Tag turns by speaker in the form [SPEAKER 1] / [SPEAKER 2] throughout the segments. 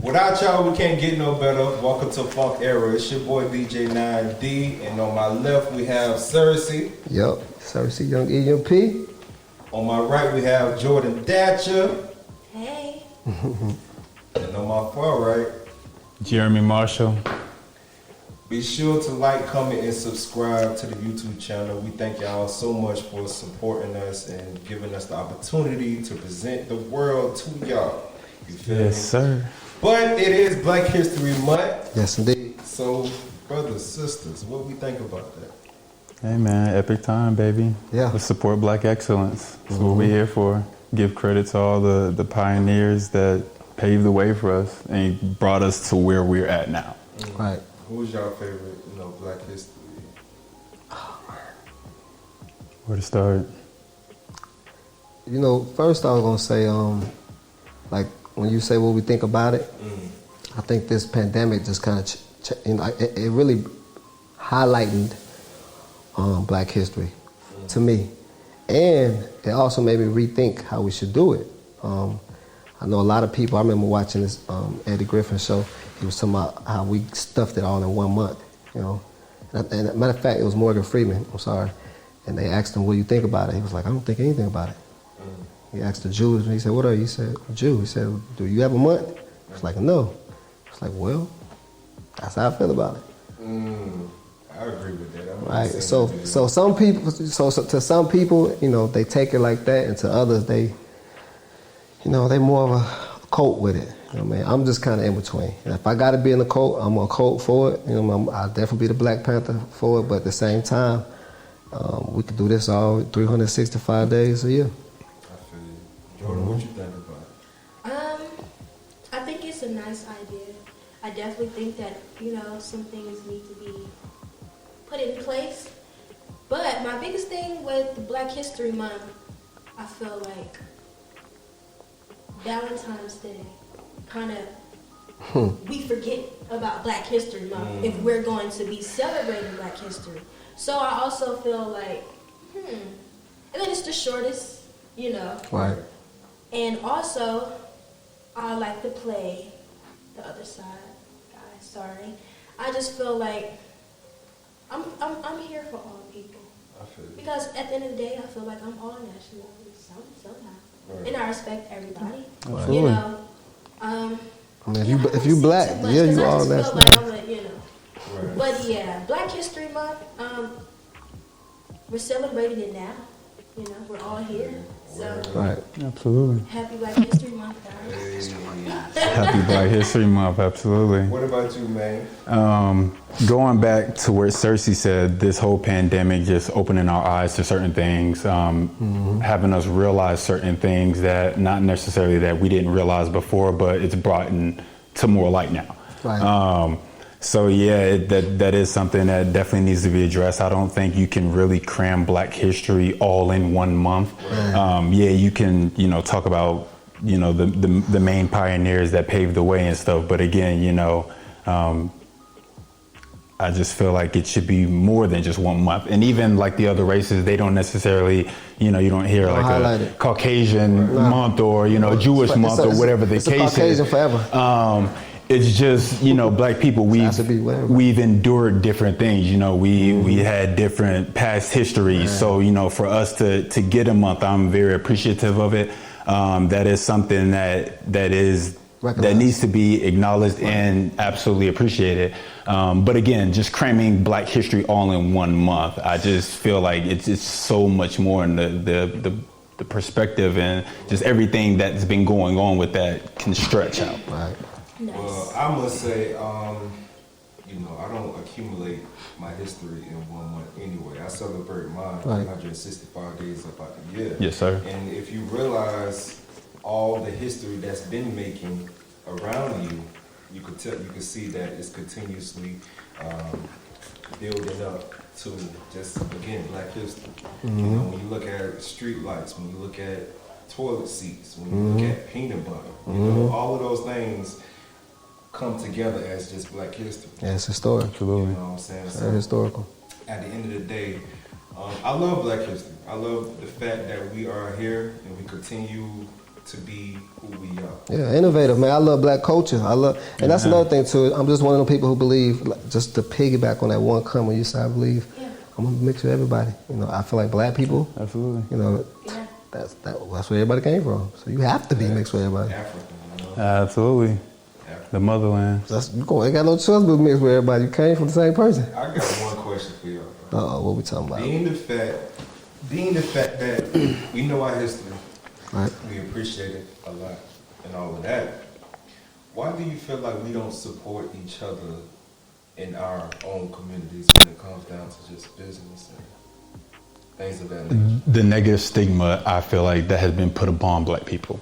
[SPEAKER 1] Without y'all, we can't get no better. Welcome to Funk Era. It's your boy DJ 9D, and on my left we have Cersei.
[SPEAKER 2] Yup, Cersei Young EMP.
[SPEAKER 1] On my right we have Jhordyn Thatcher.
[SPEAKER 3] Hey.
[SPEAKER 1] And on my far right,
[SPEAKER 4] Jeremy Marshall.
[SPEAKER 1] be sure to like, comment, and subscribe to the YouTube channel. We thank y'all so much for supporting us and giving us the opportunity to present the world to y'all. You feel me?
[SPEAKER 4] Yes, sir.
[SPEAKER 1] But it is Black History Month.
[SPEAKER 2] Yes, indeed.
[SPEAKER 1] So, brothers, sisters, what we think about that?
[SPEAKER 4] Hey, man, epic time, baby.
[SPEAKER 2] Yeah.
[SPEAKER 4] Let's support Black excellence. That's what we're here for. Give credit to all the pioneers that paved the way for us and brought us to where we're at now.
[SPEAKER 2] Right.
[SPEAKER 1] Who's your favorite, Black History?
[SPEAKER 4] Where to start?
[SPEAKER 2] First I was gonna say, like when you say what we think about it, I think this pandemic just kind of, it really highlighted Black history to me, and it also made me rethink how we should do it. I know a lot of people. I remember watching this Eddie Griffin show. He was talking about how we stuffed it all in 1 month, And as a matter of fact, it was Morgan Freeman. I'm sorry. And they asked him, "What do you think about it?" He was like, "I don't think anything about it." He asked the Jews, and he said, "What are you?" He said, "A Jew." He said, "Do you have a month?" He was like, "No." It's like, well, that's how I feel about it.
[SPEAKER 1] I agree with that.
[SPEAKER 2] Right. So some people, to some people, they take it like that, and to others, they more of a cult with it. I'm just kind of in between. And if I got to be in the cult, I'm a cult for it. I'll definitely be the Black Panther for it. But at the same time, we could do this all 365 days a year.
[SPEAKER 1] I feel you. Jhordyn, what you think about it?
[SPEAKER 3] I think it's a nice idea. I definitely think that, some things need to be put in place. But my biggest thing with the Black History Month, I feel like Valentine's Day, kind of, we forget about Black History Month if we're going to be celebrating Black History. So I also feel like, and then it's the shortest,
[SPEAKER 2] Right.
[SPEAKER 3] And also, I like to play the other side, guys. Sorry, I just feel like I'm here for all people.
[SPEAKER 1] I feel you.
[SPEAKER 3] Because at the end of the day, I feel like I'm all nationalities somehow,
[SPEAKER 1] Right.
[SPEAKER 3] and I respect everybody.
[SPEAKER 2] Absolutely. If you
[SPEAKER 3] I
[SPEAKER 2] Black,
[SPEAKER 3] don't see too much,
[SPEAKER 2] yeah,
[SPEAKER 3] 'cause
[SPEAKER 2] you
[SPEAKER 3] I
[SPEAKER 2] all
[SPEAKER 3] just feel
[SPEAKER 2] national.
[SPEAKER 3] like
[SPEAKER 1] Right.
[SPEAKER 3] But yeah, Black History Month. We're celebrating it now. We're all here. So
[SPEAKER 2] Right.
[SPEAKER 4] Absolutely.
[SPEAKER 3] happy Black History Month, guys.
[SPEAKER 4] Happy Black History Month, absolutely.
[SPEAKER 1] What about you, man?
[SPEAKER 4] Going back to what Cersei said, this whole pandemic just opening our eyes to certain things, having us realize certain things that not necessarily that we didn't realize before, but it's brought to more light now.
[SPEAKER 2] Right.
[SPEAKER 4] So yeah, that is something that definitely needs to be addressed. I don't think you can really cram Black history all in 1 month. Yeah, you can, talk about, the main pioneers that paved the way and stuff. But again, I just feel like it should be more than just 1 month. And even like the other races, they don't necessarily, you don't hear like a Caucasian month or, Jewish month or whatever the case is.
[SPEAKER 2] Caucasian forever.
[SPEAKER 4] It's just, Black people, we've endured different things. We had different past histories. So, for us to get a month, I'm very appreciative of it. That is something that needs to be acknowledged and absolutely appreciated. But again, just cramming Black history all in 1 month, I just feel like it's so much more in the perspective and just everything that's been going on with that can stretch out.
[SPEAKER 2] Right.
[SPEAKER 3] Nice.
[SPEAKER 1] Well, I must say, I don't accumulate my history in 1 month anyway. I celebrate mine 365 days about the year.
[SPEAKER 4] Yes, sir.
[SPEAKER 1] And if you realize all the history that's been making around you, you could see that it's continuously building up to just, again, Black history. When you look at street lights, when you look at toilet seats, when you look at peanut butter, all of those things come together as just Black history.
[SPEAKER 2] Yeah, it's historic.
[SPEAKER 4] Absolutely.
[SPEAKER 1] You know what I'm saying?
[SPEAKER 2] It's very historical.
[SPEAKER 1] At the end of the day, I love Black history. I love the fact that we are here and we continue to be who we are.
[SPEAKER 2] Yeah, innovative, man. I love black culture. And that's another thing too. I'm just one of the people who believe, like, just to piggyback on that one comment you said, I believe I'm gonna mix with everybody. You know, I feel like black people.
[SPEAKER 4] Absolutely.
[SPEAKER 2] You know, that's where everybody came from. So you have to be mixed with everybody.
[SPEAKER 1] African, you know?
[SPEAKER 4] Absolutely. The motherland.
[SPEAKER 2] You ain't got no choice but mix with everybody. You came from the same person.
[SPEAKER 1] I got one question for y'all.
[SPEAKER 2] What we talking about?
[SPEAKER 1] Being the fact that we know our history,
[SPEAKER 2] right.
[SPEAKER 1] We appreciate it a lot and all of that, why do you feel like we don't support each other in our own communities when it comes down to just business and things of that nature?
[SPEAKER 4] The negative stigma, I feel like, that has been put upon black people.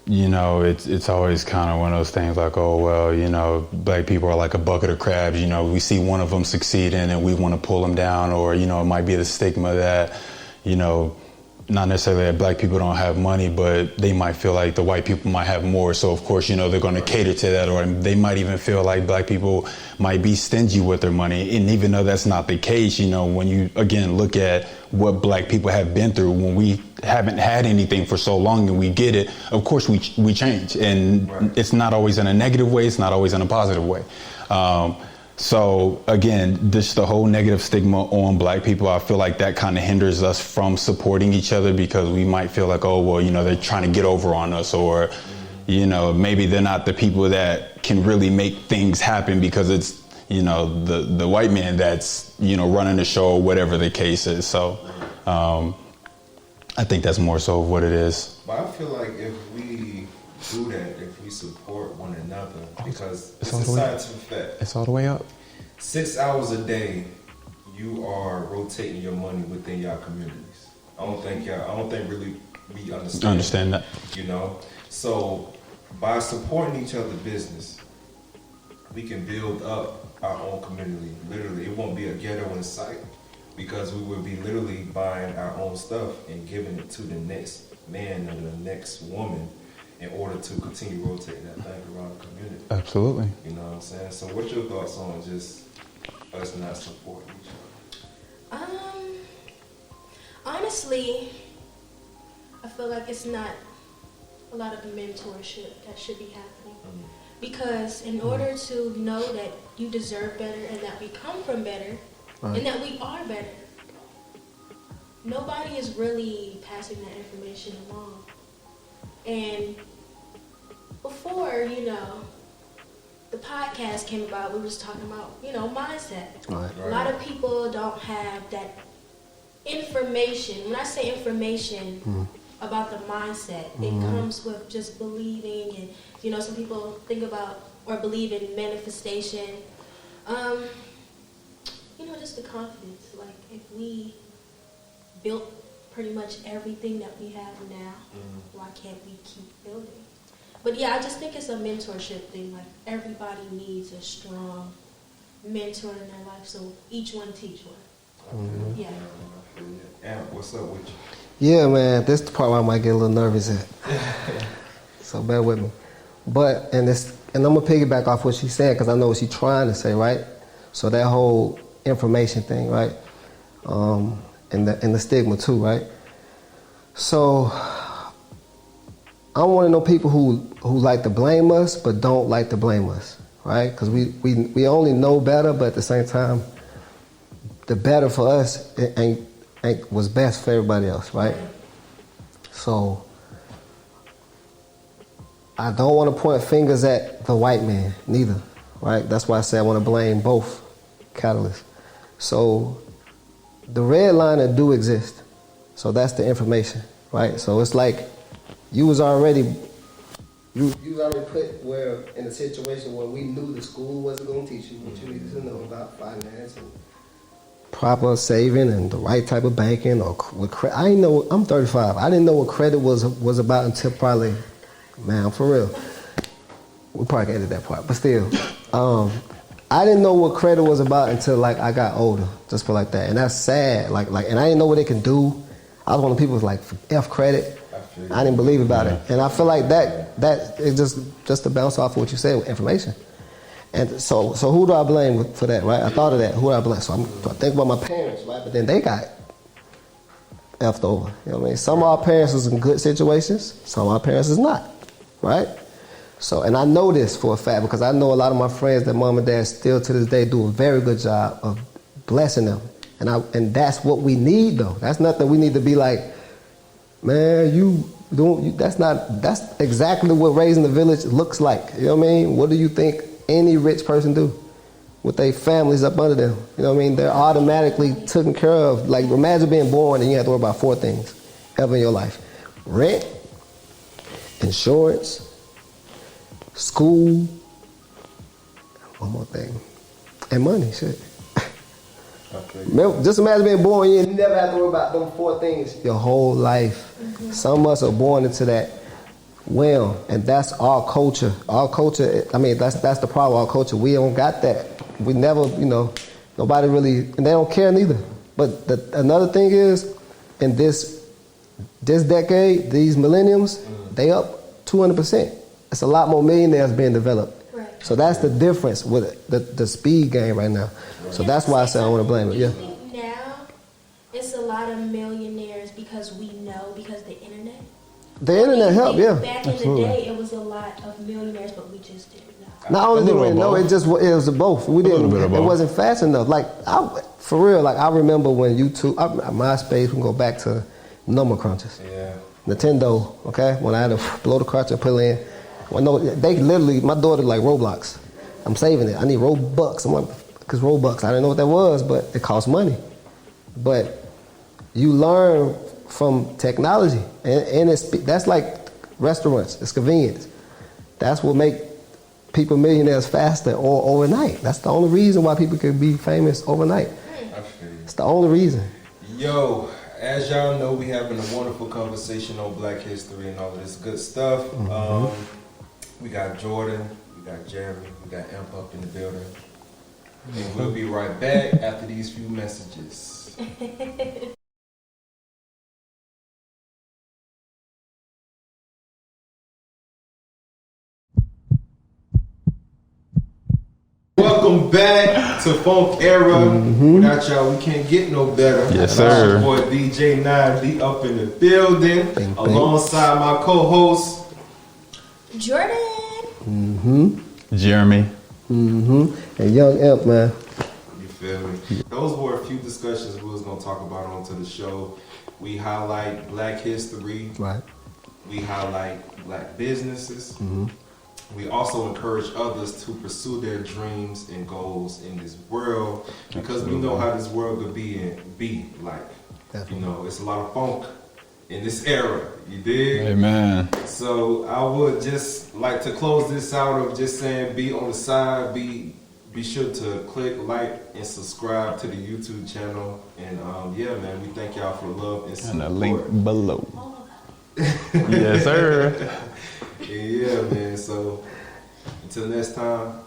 [SPEAKER 4] You know, it's always kind of one of those things like, oh, well, you know, black people are like a bucket of crabs. You know, we see one of them succeeding and we want to pull them down. Or, you know, it might be the stigma that, you know, not necessarily that black people don't have money, but they might feel like the white people might have more. So, of course, you know, they're going to cater to that. Or they might even feel like black people might be stingy with their money. And even though that's not the case, you know, when you, again, look at what black people have been through, when we haven't had anything for so long and we get it, of course we change. And it's not always in a negative way. It's not always in a positive way. So again, just the whole negative stigma on black people, I feel like that kind of hinders us from supporting each other, because we might feel like, oh, well, you know, they're trying to get over on us, or, you know, maybe they're not the people that can really make things happen because it's, you know, the white man that's, you know, running the show, or whatever the case is. So I think that's more so what it is.
[SPEAKER 1] But I feel like if we do that, if we support one another, because it's a scientific fact.
[SPEAKER 4] It's all the way up.
[SPEAKER 1] 6 hours a day, you are rotating your money within your communities. I don't think really we understand
[SPEAKER 4] that.
[SPEAKER 1] You know, so by supporting each other's business, we can build up our own community. Literally, it won't be a ghetto in sight, because we will be literally buying our own stuff and giving it to the next man or the next woman, in order to continue rotating that thing around the community.
[SPEAKER 4] Absolutely.
[SPEAKER 1] You know what I'm saying? So what's your thoughts on just us not supporting each other?
[SPEAKER 3] Honestly, I feel like it's not a lot of mentorship that should be happening. Because in order to know that you deserve better and that we come from better and that we are better, nobody is really passing that information along. And before, you know, the podcast came about, we was talking about, you know, mindset. A lot of people don't have that information. When I say information about the mindset, it comes with just believing, and, you know, some people think about or believe in manifestation. You know, just the confidence. Like, if we built pretty much everything that we have now, why can't we keep building? But yeah, I just think it's a mentorship thing. Like, everybody needs a strong mentor in their life, so each one teach one. Yeah.
[SPEAKER 1] And what's up with you?
[SPEAKER 2] Yeah, man, this is the part where I might get a little nervous at. So bear with me. But, and I'm gonna piggyback off what she said, because I know what she's trying to say, right? So that whole information thing, right? And the stigma too, right? So I want to know people who like to blame us but don't like to blame us, right? Because we only know better, but at the same time, the better for us ain't was best for everybody else, right? So I don't want to point fingers at the white man, neither, right? That's why I say I want to blame both catalysts. So the red liner do exist. So that's the information, right? So it's like you was already put where in a situation where we knew the school wasn't going to teach you what you needed to know about finance and proper saving and the right type of banking or with credit. I didn't know. I'm 35. I didn't know what credit was about until probably, man, for real. We probably can edit that part, but still, I didn't know what credit was about until like I got older. Just for like that, and that's sad. Like, and I didn't know what it can do. I was one of the people who was like F credit. I didn't believe about it, and I feel like that is just to bounce off of what you said with information. And so who do I blame for that, right? I thought of that. Who do I blame? So I think about my parents, right? But then they got effed over. You know what I mean? Some of our parents was in good situations, some of our parents is not, right? So, and I know this for a fact because I know a lot of my friends that mom and dad still to this day do a very good job of blessing them. And that's what we need though. That's nothing we need to be like, man, that's exactly what raising the village looks like. You know what I mean? What do you think any rich person do with their families up under them? You know what I mean? They're automatically taken care of. Like imagine being born and you have to worry about 4 things ever in your life. Rent, insurance, school, one more thing, and money, shit. Okay. Just imagine being born, you never have to worry about them 4 things your whole life. Mm-hmm. Some of us are born into that realm, and that's our culture. Our culture, I mean, that's the problem, our culture. We don't got that. We never, nobody really, and they don't care neither. But another thing is, in this decade, these millenniums, they up 200%. It's a lot more millionaires being developed. Right. So that's the difference with the speed game right now. So that's why I say I want to blame it. Yeah.
[SPEAKER 3] I think now it's a lot of millionaires because the internet.
[SPEAKER 2] The internet helped, yeah.
[SPEAKER 3] Back in the day, it was a lot of millionaires, but we just didn't know.
[SPEAKER 2] Not only did we know, it was both. We didn't. It wasn't fast enough. Like for real, like I remember when YouTube, MySpace, we can go back to number crunches. Yeah. Nintendo, okay, when I had to blow the cartridge and put it in. Well, no, they literally, my daughter like Roblox. I'm saving it. I need Robux. I'm like, because Robux, I didn't know what that was, but it costs money. But you learn from technology, and that's like restaurants. It's convenience. That's what make people millionaires faster or overnight. That's the only reason why people can be famous overnight. It's the only reason.
[SPEAKER 1] Yo, as y'all know, we having a wonderful conversation on Black History and all of this good stuff. Mm-hmm. We got Jhordyn, we got Jeremy, we got Imp up in the building. And we'll be right back after these few messages. Welcome back to Funk Era. Mm-hmm. Without y'all, we can't get no better.
[SPEAKER 4] Yes, sir.
[SPEAKER 1] Your boy DJ 9D up in the building, alongside my co-host
[SPEAKER 3] Jhordyn.
[SPEAKER 2] Mm-hmm.
[SPEAKER 4] Jeremy.
[SPEAKER 2] Mm-hmm. And Young Imp, man.
[SPEAKER 1] You feel me? Those were a few discussions we was gonna talk about onto the show. We highlight Black history.
[SPEAKER 2] Right.
[SPEAKER 1] We highlight Black businesses. Mm-hmm. We also encourage others to pursue their dreams and goals in this world because we know how this world could be like. Definitely. It's a lot of funk in this era. You dig?
[SPEAKER 4] Amen.
[SPEAKER 1] So I would just like to close this out of just saying be on the side, be sure to click, like, and subscribe to the YouTube channel. And yeah, man, we thank y'all for the love and support.
[SPEAKER 4] And the link below. Yes, sir.
[SPEAKER 1] Yeah, man. So until next time.